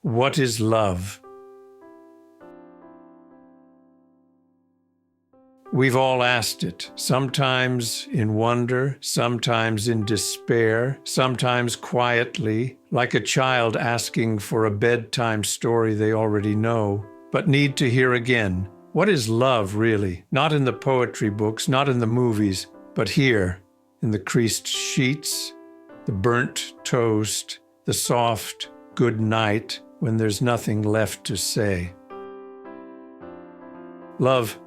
What is love? We've all asked it, sometimes in wonder, sometimes in despair, sometimes quietly, like a child asking for a bedtime story they already know, but need to hear again. What is love, really? Not in the poetry books, not in the movies, but here, in the creased sheets, the burnt toast, the soft good night when there's nothing left to say. Love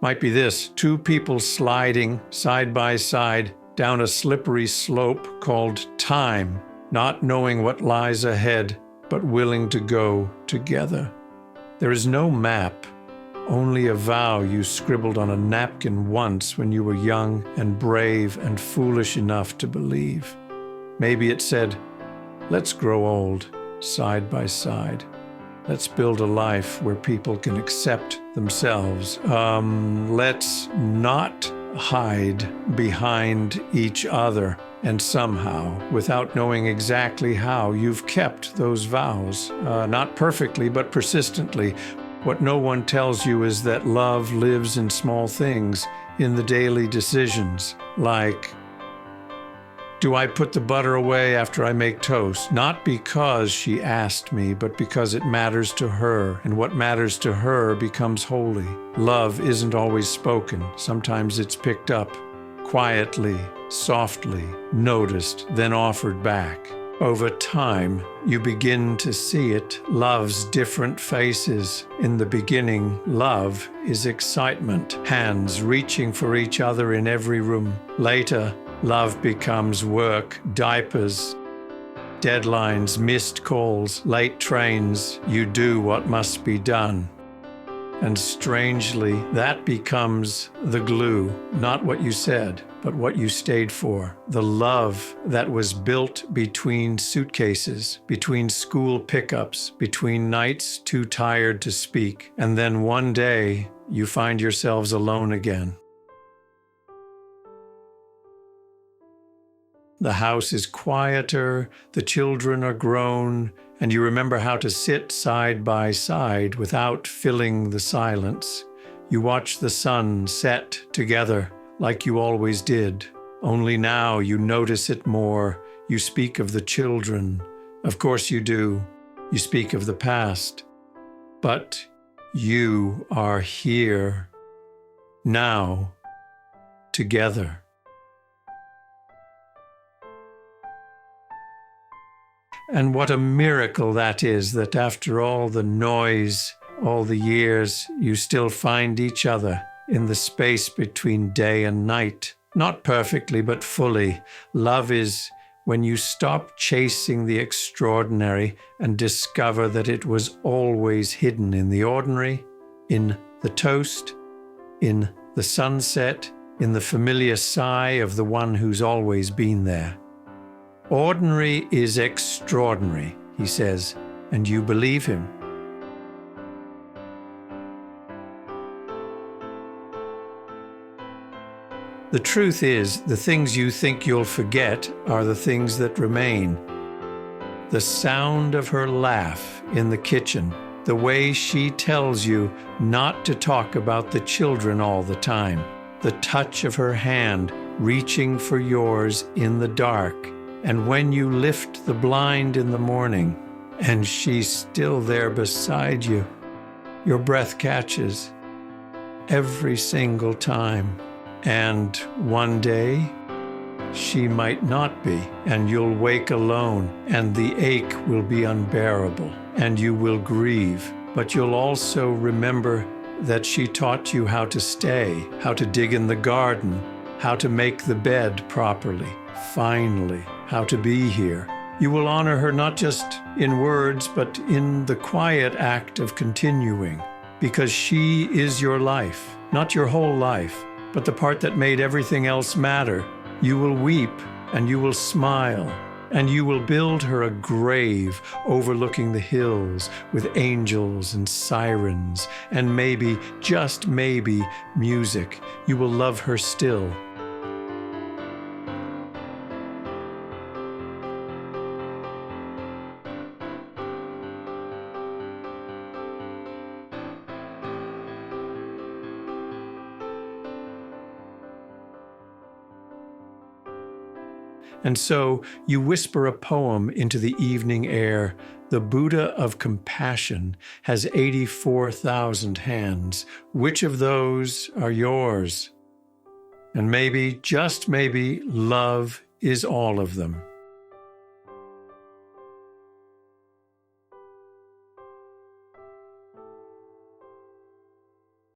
might be this: two people sliding side by side down a slippery slope called time, not knowing what lies ahead, but willing to go together. There is no map, only a vow you scribbled on a napkin once when you were young and brave and foolish enough to believe. Maybe it said, "Let's grow old, side by side. Let's build a life where people can accept themselves. Let's not hide behind each other." And somehow, without knowing exactly how, you've kept those vows. Not perfectly, but persistently. What no one tells you is that love lives in small things, in the daily decisions, like, do I put the butter away after I make toast? Not because she asked me, but because it matters to her, and what matters to her becomes holy. Love isn't always spoken. Sometimes it's picked up, quietly, softly, noticed, then offered back. Over time, you begin to see it, love's different faces. In the beginning, love is excitement, hands reaching for each other in every room. Later, love becomes work, diapers, deadlines, missed calls, late trains. You do what must be done. And strangely, that becomes the glue, not what you said, but what you stayed for. The love that was built between suitcases, between school pickups, between nights too tired to speak. And then one day, you find yourselves alone again. The house is quieter, the children are grown, and you remember how to sit side by side without filling the silence. You watch the sun set together like you always did. Only now you notice it more. You speak of the children. Of course you do. You speak of the past. But you are here, now, together. And what a miracle that is, that after all the noise, all the years, you still find each other in the space between day and night. Not perfectly, but fully. Love is when you stop chasing the extraordinary and discover that it was always hidden in the ordinary, in the toast, in the sunset, in the familiar sigh of the one who's always been there. Ordinary is extraordinary, he says, and you believe him. The truth is, the things you think you'll forget are the things that remain. The sound of her laugh in the kitchen, the way she tells you not to talk about the children all the time, the touch of her hand reaching for yours in the dark, and when you lift the blind in the morning, and she's still there beside you, your breath catches every single time. And one day, she might not be, and you'll wake alone, and the ache will be unbearable, and you will grieve. But you'll also remember that she taught you how to stay, how to dig in the garden, how to make the bed properly, finally, how to be here. You will honor her not just in words, but in the quiet act of continuing, because she is your life, not your whole life, but the part that made everything else matter. You will weep, and you will smile, and you will build her a grave overlooking the hills with angels and sirens, and maybe, just maybe, music. You will love her still. And so you whisper a poem into the evening air. The Buddha of compassion has 84,000 hands. Which of those are yours? And maybe, just maybe, love is all of them.